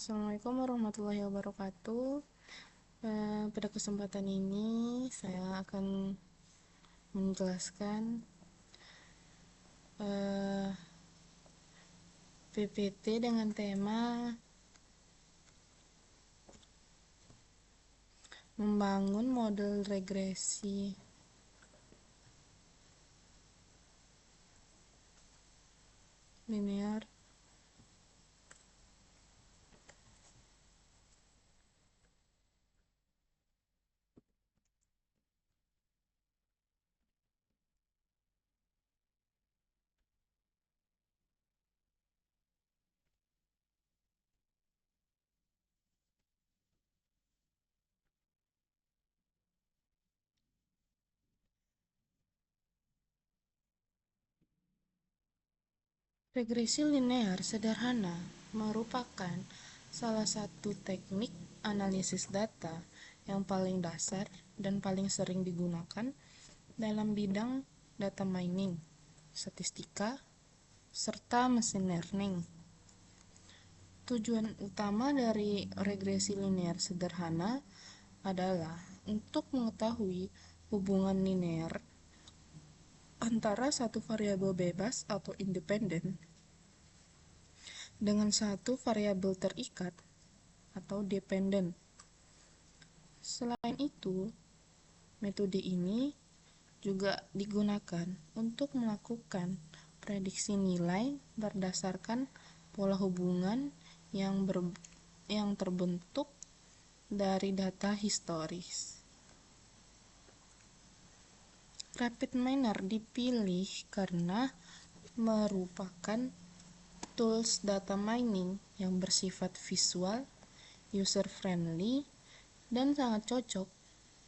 Assalamualaikum warahmatullahi wabarakatuh. Pada kesempatan ini saya akan menjelaskan PPT dengan tema membangun model regresi linear Regresi linear sederhana merupakan salah satu teknik analisis data yang paling dasar dan paling sering digunakan dalam bidang data mining, statistika, serta mesin learning. Tujuan utama dari regresi linear sederhana adalah untuk mengetahui hubungan linear antara satu variabel bebas atau independen dengan satu variabel terikat atau dependen. Selain itu, metode ini juga digunakan untuk melakukan prediksi nilai berdasarkan pola hubungan yang terbentuk dari data historis. RapidMiner dipilih karena merupakan tools data mining yang bersifat visual, user-friendly, dan sangat cocok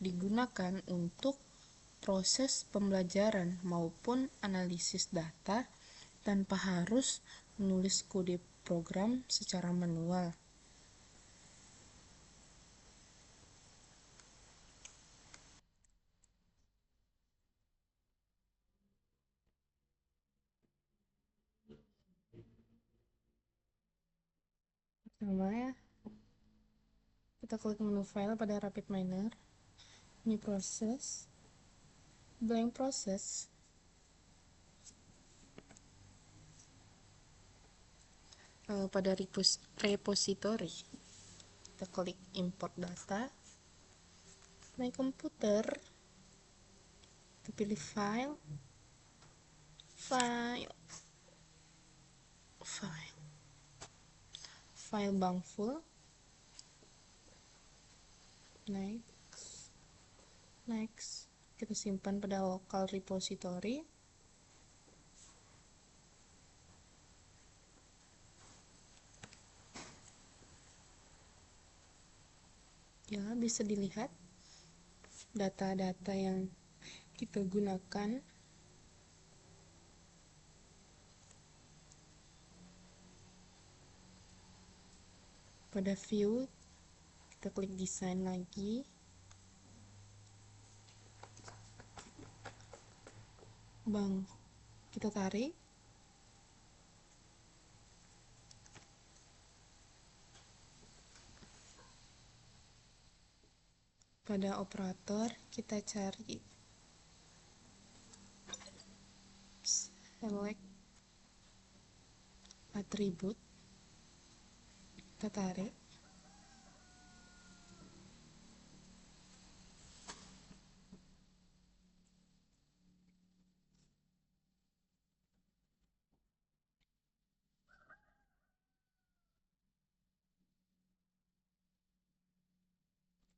digunakan untuk proses pembelajaran maupun analisis data tanpa harus menulis kode program secara manual. Pertama ya, kita klik menu file pada RapidMiner, new process, blank process, pada repository kita klik import data, my komputer, kita pilih file, file bank full, next, kita simpan pada local repository. Ya, bisa dilihat data-data yang kita gunakan. Pada view, kita klik desain lagi. Kita tarik. Pada operator, kita cari select atribut, kita tarik,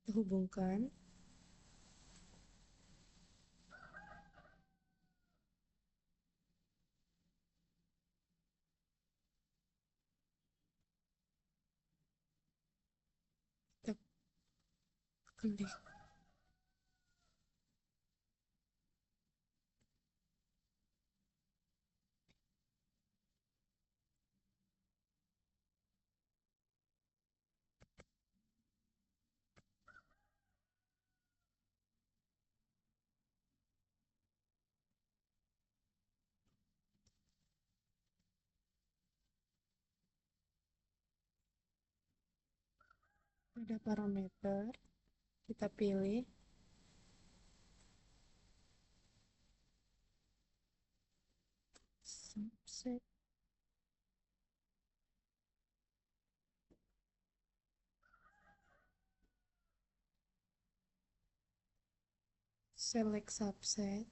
kita hubungkan, kita klik Pada parameter, kita pilih subset, select subset,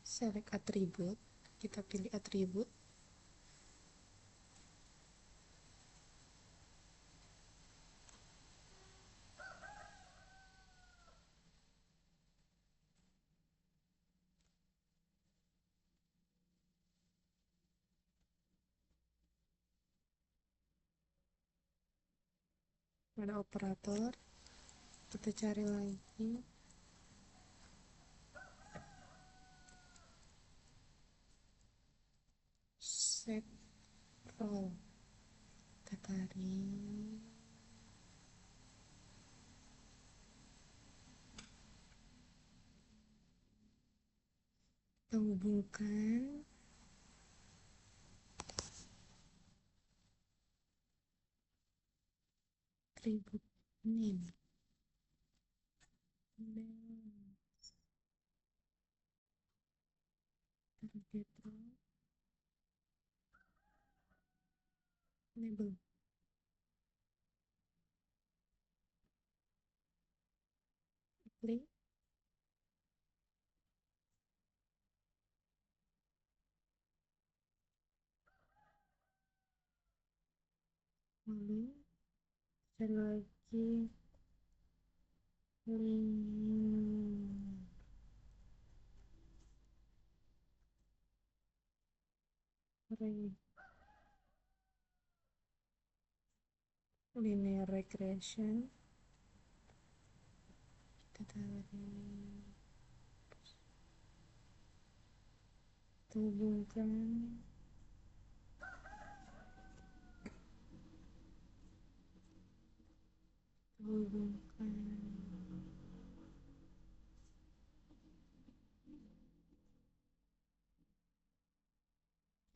select atribut, kita pilih atribut. Pada operator, kita cari lagi set row, kita tarik, kita hubungkan atribut name, target row, label. Klik, lalu cari lagi linear regression, kita tarik, kita hubungkan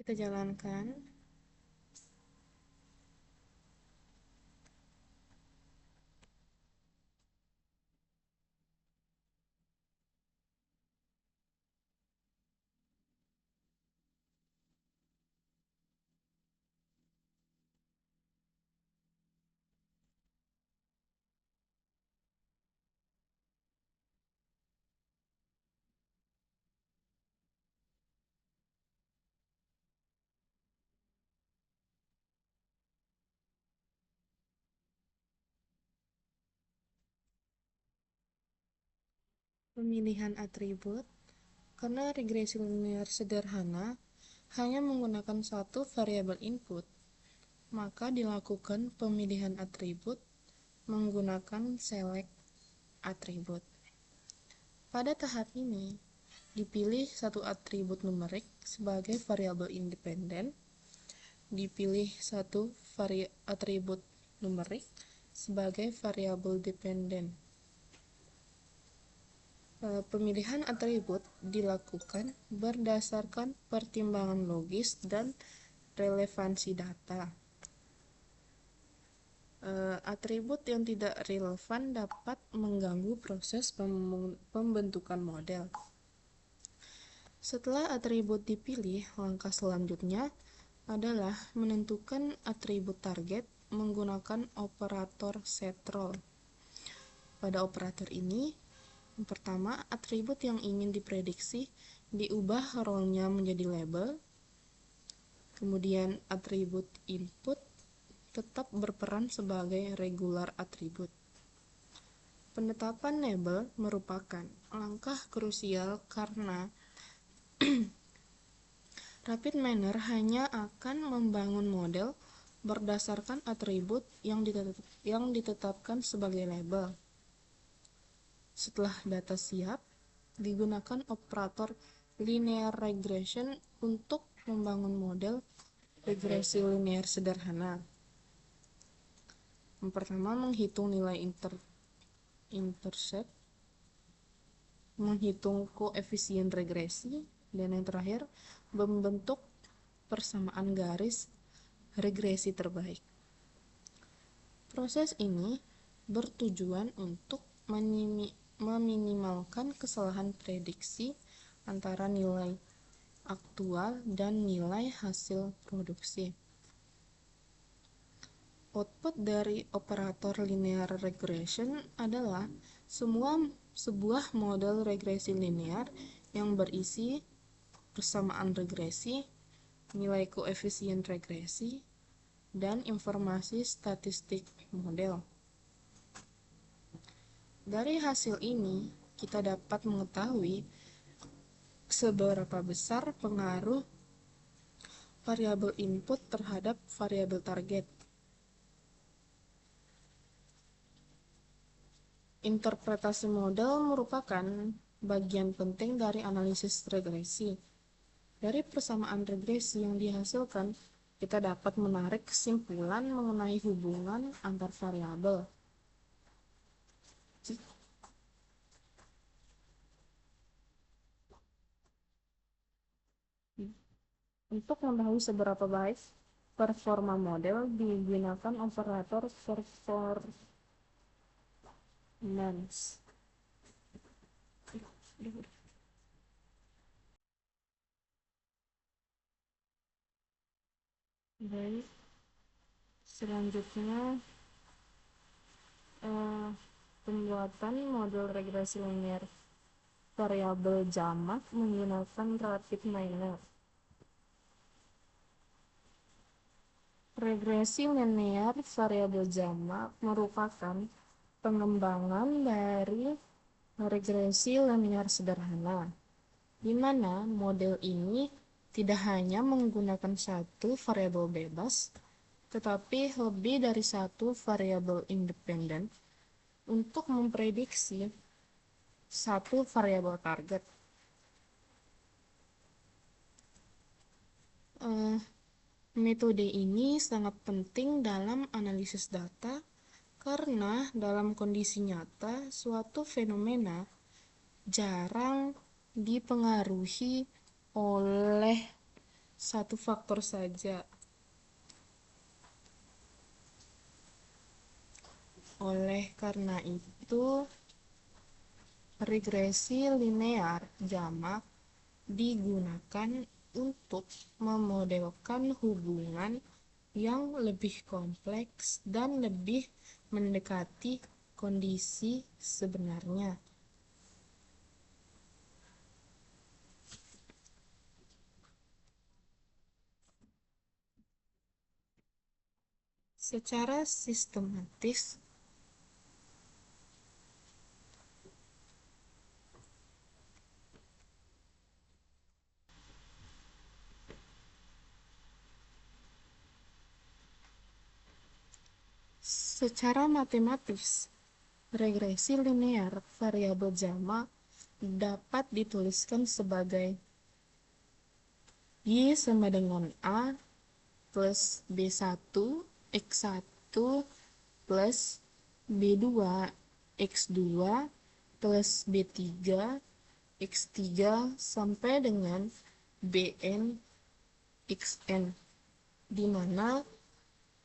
kita jalankan. Pemilihan atribut. Karena regresi linear sederhana hanya menggunakan satu variabel input, maka dilakukan pemilihan atribut menggunakan select atribut. Pada tahap ini, dipilih satu atribut numerik sebagai variabel independen, dipilih satu atribut numerik sebagai variabel dependen. Pemilihan atribut dilakukan berdasarkan pertimbangan logis dan relevansi data. Atribut yang tidak relevan dapat mengganggu proses pembentukan model. Setelah atribut dipilih, langkah selanjutnya adalah menentukan atribut target menggunakan operator setrol. Pada operator ini, yang pertama, atribut yang ingin diprediksi diubah role-nya menjadi label. Kemudian atribut input tetap berperan sebagai regular atribut. Penetapan label merupakan langkah krusial karena RapidMiner hanya akan membangun model berdasarkan atribut yang ditetapkan sebagai label. Setelah data siap, digunakan operator linear regression untuk membangun model regresi linear sederhana. Yang pertama, menghitung nilai intercept, menghitung koefisien regresi, dan yang terakhir, membentuk persamaan garis regresi terbaik. Proses ini bertujuan untuk meminimalkan kesalahan prediksi antara nilai aktual dan nilai hasil produksi. Output dari operator linear regression adalah sebuah model regresi linear yang berisi persamaan regresi, nilai koefisien regresi, dan informasi statistik model. Dari hasil ini, kita dapat mengetahui seberapa besar pengaruh variabel input terhadap variabel target. Interpretasi model merupakan bagian penting dari analisis regresi. Dari persamaan regresi yang dihasilkan, kita dapat menarik kesimpulan mengenai hubungan antar variabel. Untuk mengetahui seberapa baik performa model, digunakan operator performance. Baik, selanjutnya pembuatan model regresi linear variabel jamak menggunakan relative minor. Regresi linear variabel jamak merupakan pengembangan dari regresi linear sederhana, di mana model ini tidak hanya menggunakan satu variabel bebas, tetapi lebih dari satu variabel independen untuk memprediksi satu variabel target. Metode ini sangat penting dalam analisis data karena dalam kondisi nyata suatu fenomena jarang dipengaruhi oleh satu faktor saja. Oleh karena itu, regresi linear jamak digunakan untuk memodelkan hubungan yang lebih kompleks dan lebih mendekati kondisi sebenarnya. Secara sistematis, regresi linear variabel jamak dapat dituliskan sebagai Y sama dengan A plus B1 X1 plus B2 X2 plus B3 X3 sampai dengan Bn Xn, di mana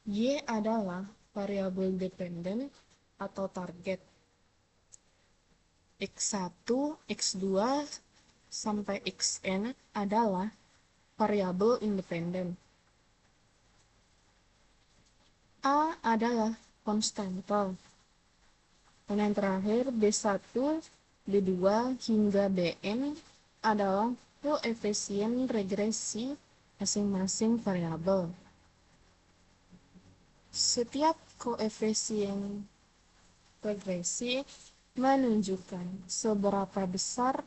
Y adalah variabel dependen atau target. X1, X2 sampai Xn adalah variabel independen. A adalah konstantal. Dan yang terakhir B1, B2 hingga Bn adalah koefisien regresi masing-masing variabel. Setiap koefisien regresi menunjukkan seberapa besar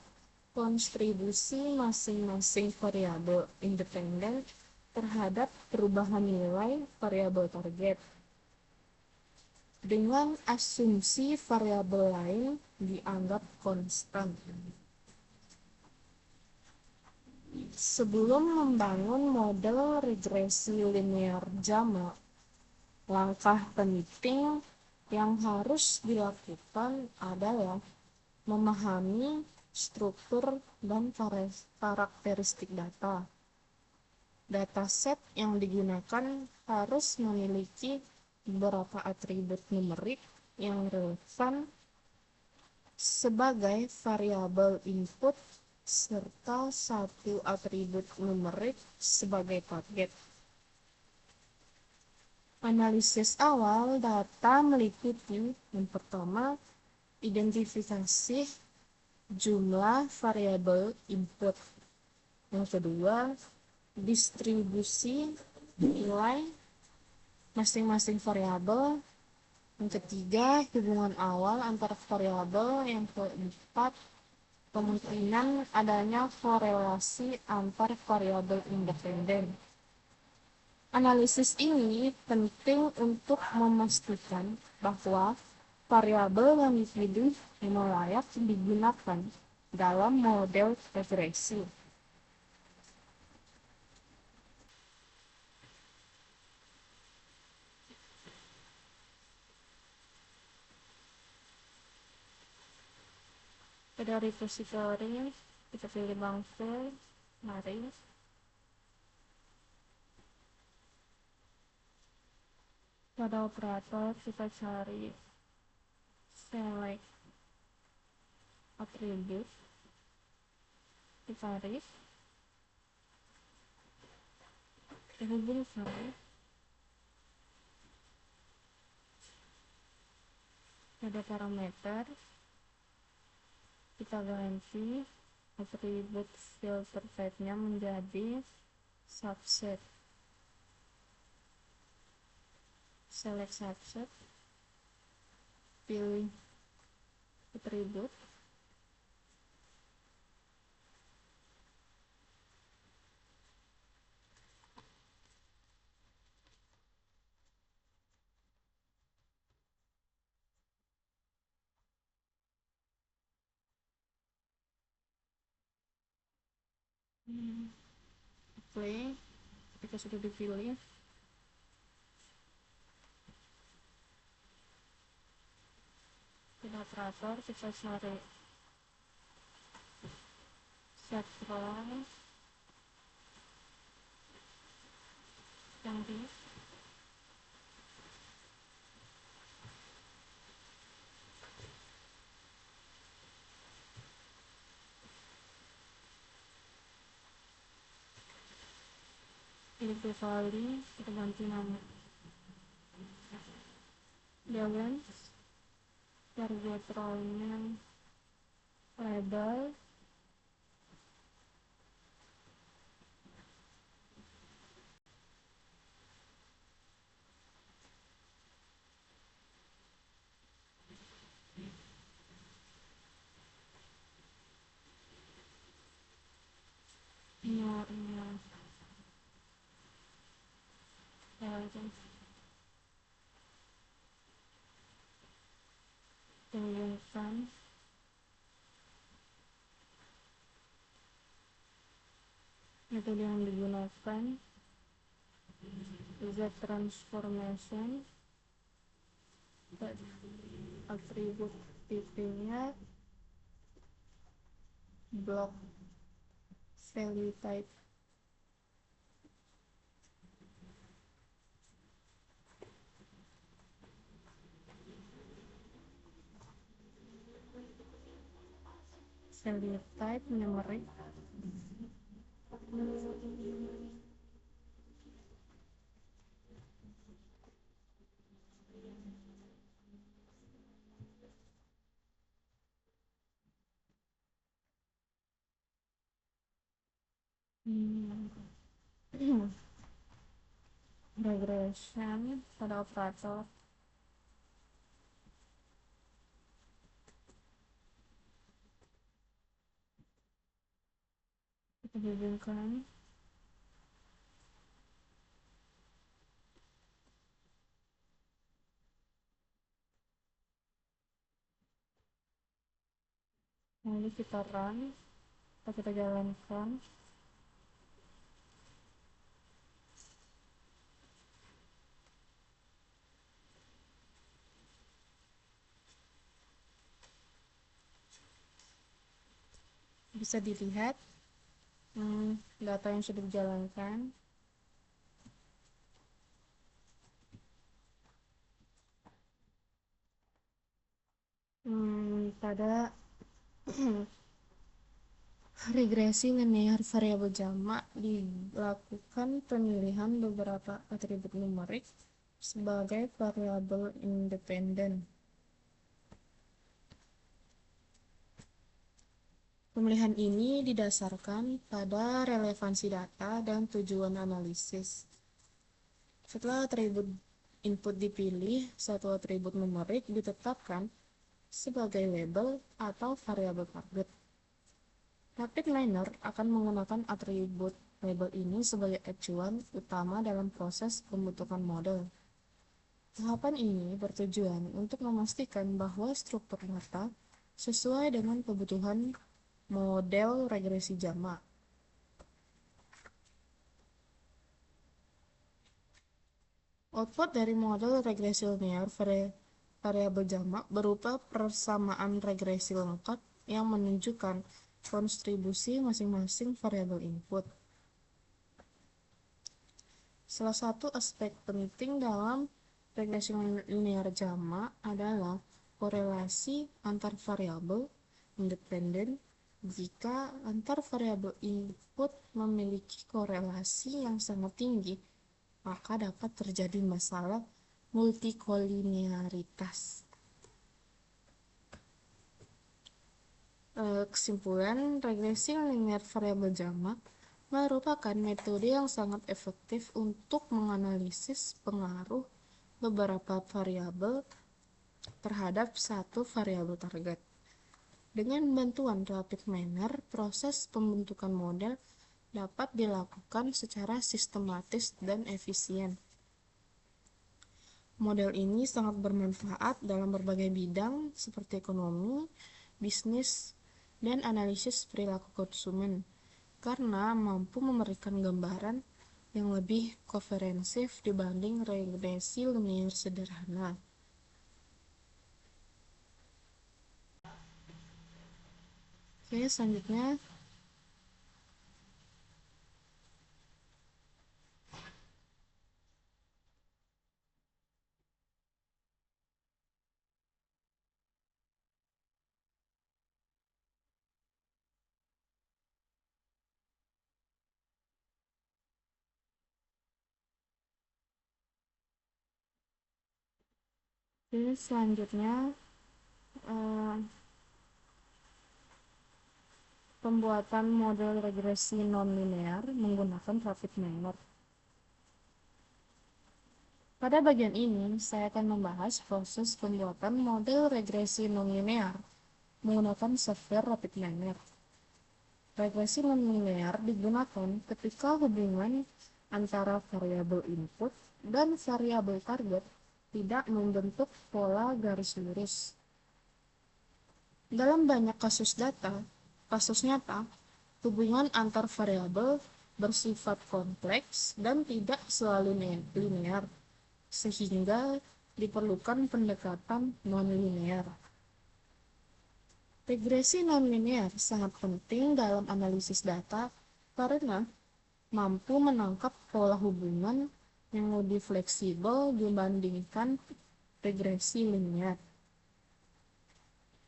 kontribusi masing-masing variabel independen terhadap perubahan nilai variabel target. Dengan asumsi variabel lain dianggap konstan. Sebelum membangun model regresi linear jamak, langkah penting yang harus dilakukan adalah memahami struktur dan karakteristik data. Dataset yang digunakan harus memiliki beberapa atribut numerik yang relevan sebagai variabel input serta satu atribut numerik sebagai target. Analisis awal data meliputi yang pertama, identifikasi jumlah variabel input. Yang kedua, distribusi nilai masing-masing variabel. Yang ketiga, hubungan awal antara variabel. Yang keempat, kemungkinan adanya korelasi antar variabel independen. Analisis ini penting untuk memastikan bahwa variabel yang dipilih memang layak digunakan dalam model regresi. Pada repository kita pilih bangsa, mari. Pada operator kita cari select attribute, ditarik, dihubungkan pada parameter, kita ganti atribut filter type-nya menjadi subset. Select subset, pilih atribut, play, kita sudah dipilih. Pada operator kita cari central, ganti, pilih value, kita ganti nama balance, target role-nya label, nomornya hubungkan metode yang digunakan Z transformation, atribut tipe-nya block value type, value type numeric, regression pada operator kita hubungkan lalu kita run atau kita jalankan. Bisa dilihat data yang sudah dijalankan. Pada regresi linear variabel jamak dilakukan pemilihan beberapa atribut numerik sebagai variabel independen. Pemilihan ini didasarkan pada relevansi data dan tujuan analisis. Setelah atribut input dipilih, satu atribut numerik ditetapkan sebagai label atau variabel target. RapidMiner akan menggunakan atribut label ini sebagai acuan utama dalam proses pembentukan model. Tahapan ini bertujuan untuk memastikan bahwa struktur data sesuai dengan kebutuhan model regresi jamak. Output dari model regresi linear variabel jamak berupa persamaan regresi lengkap yang menunjukkan kontribusi masing-masing variabel input. Salah satu aspek penting dalam regresi linear jamak adalah korelasi antar variabel independen. Jika antar variabel input memiliki korelasi yang sangat tinggi, maka dapat terjadi masalah multikolinearitas. Kesimpulan, regresi linear variabel jamak merupakan metode yang sangat efektif untuk menganalisis pengaruh beberapa variabel terhadap satu variabel target. Dengan bantuan RapidMiner, proses pembentukan model dapat dilakukan secara sistematis dan efisien. Model ini sangat bermanfaat dalam berbagai bidang seperti ekonomi, bisnis, dan analisis perilaku konsumen karena mampu memberikan gambaran yang lebih komprehensif dibanding regresi linear sederhana. Oke, selanjutnya pembuatan model regresi non-linear menggunakan RapidMiner. Pada bagian ini, saya akan membahas proses pembuatan model regresi non-linear menggunakan software RapidMiner. Regresi non-linear digunakan ketika hubungan antara variabel input dan variabel target tidak membentuk pola garis lurus. Dalam banyak kasus nyata, hubungan antar variabel bersifat kompleks dan tidak selalu linear, sehingga diperlukan pendekatan non-linear. Regresi non-linear sangat penting dalam analisis data karena mampu menangkap pola hubungan yang lebih fleksibel dibandingkan regresi linear.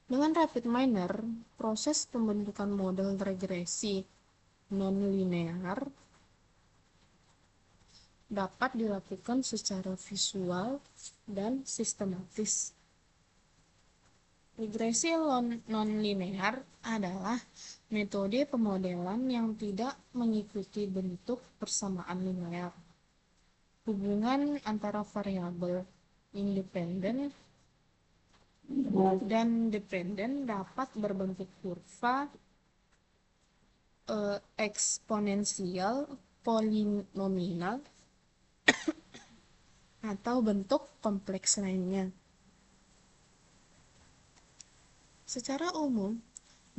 Dengan RapidMiner, proses pembentukan model regresi non-linear dapat dilakukan secara visual dan sistematis. Regresi non-linear adalah metode pemodelan yang tidak mengikuti bentuk persamaan linear. Hubungan antara variabel independen dan dependen dapat berbentuk kurva eksponensial, polinomial, atau bentuk kompleks lainnya. Secara umum,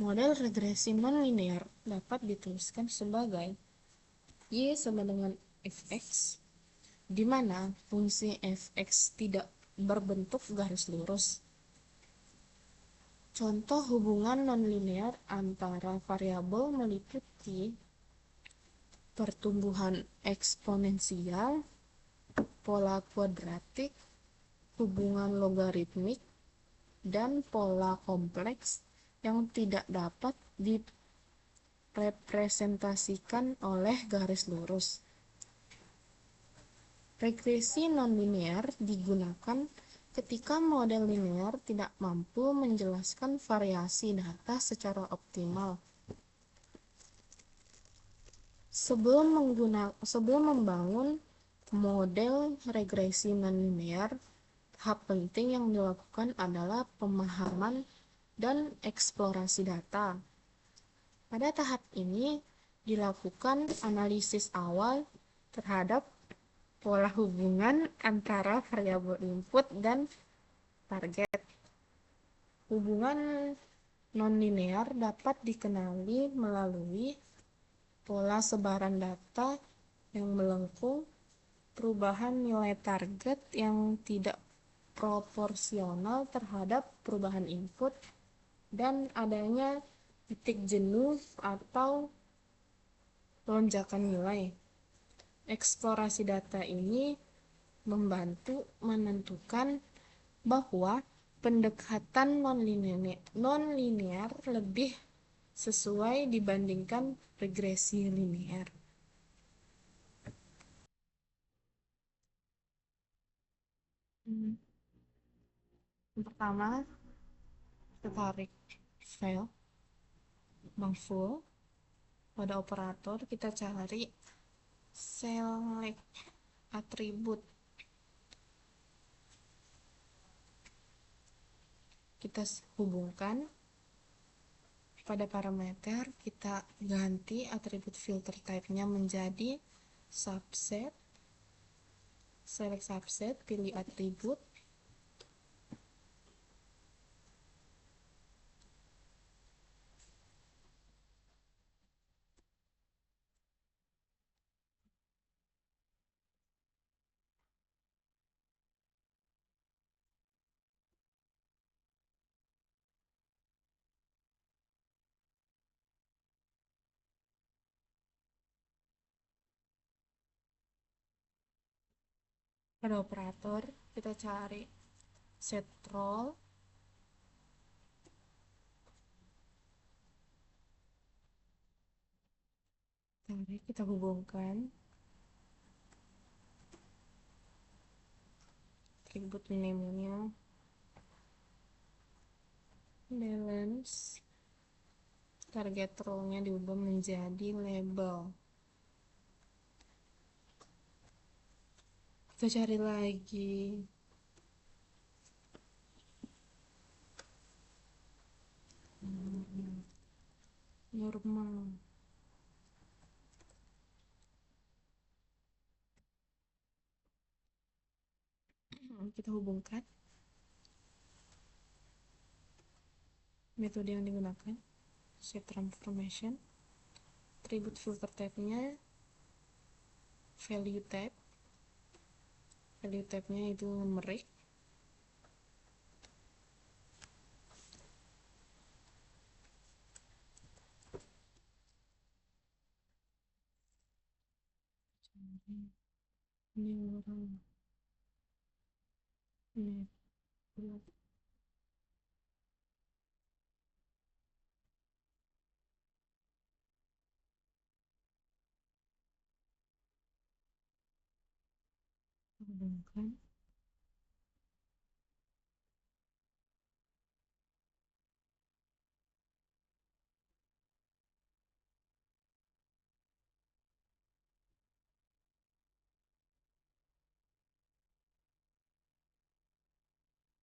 model regresi non-linear dapat dituliskan sebagai Y sama dengan fx, di mana fungsi fx tidak berbentuk garis lurus. Contoh hubungan non-linear antara variabel meliputi pertumbuhan eksponensial, pola kuadratik, hubungan logaritmik, dan pola kompleks yang tidak dapat direpresentasikan oleh garis lurus. Regresi nonlinear digunakan ketika model linear tidak mampu menjelaskan variasi data secara optimal. Sebelum membangun model regresi nonlinear, tahap penting yang dilakukan adalah pemahaman dan eksplorasi data. Pada tahap ini dilakukan analisis awal terhadap pola hubungan antara variabel input dan target. Hubungan nonlinear dapat dikenali melalui pola sebaran data yang melengkung, perubahan nilai target yang tidak proporsional terhadap perubahan input, dan adanya titik jenuh atau lonjakan nilai. Eksplorasi data ini membantu menentukan bahwa pendekatan nonlinear lebih sesuai dibandingkan regresi linear. Yang pertama, kita tarik file bang full. Pada operator kita cari select atribut. Kita hubungkan pada parameter, kita ganti atribut filter type-nya menjadi subset. Select subset, pilih atribut. Pada operator kita cari set role, kita hubungkan atribut name-nya, balance, target role-nya diubah menjadi label. Kita cari lagi normal. Kita hubungkan metode yang digunakan, set transformation. Atribut filter type-nya value type. Value type-nya itu numeric. Ini orang ini hubungkan.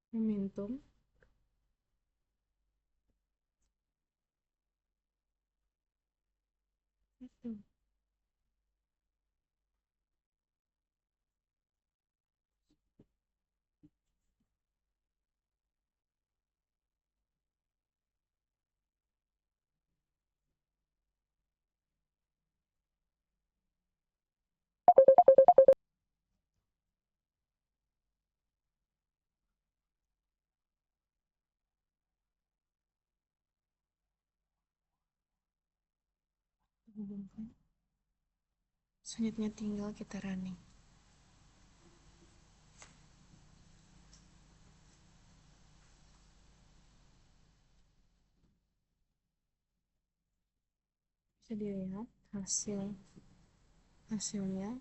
Momentum. Itu. Hubungkan. Selanjutnya tinggal kita running. Bisa dilihat hasilnya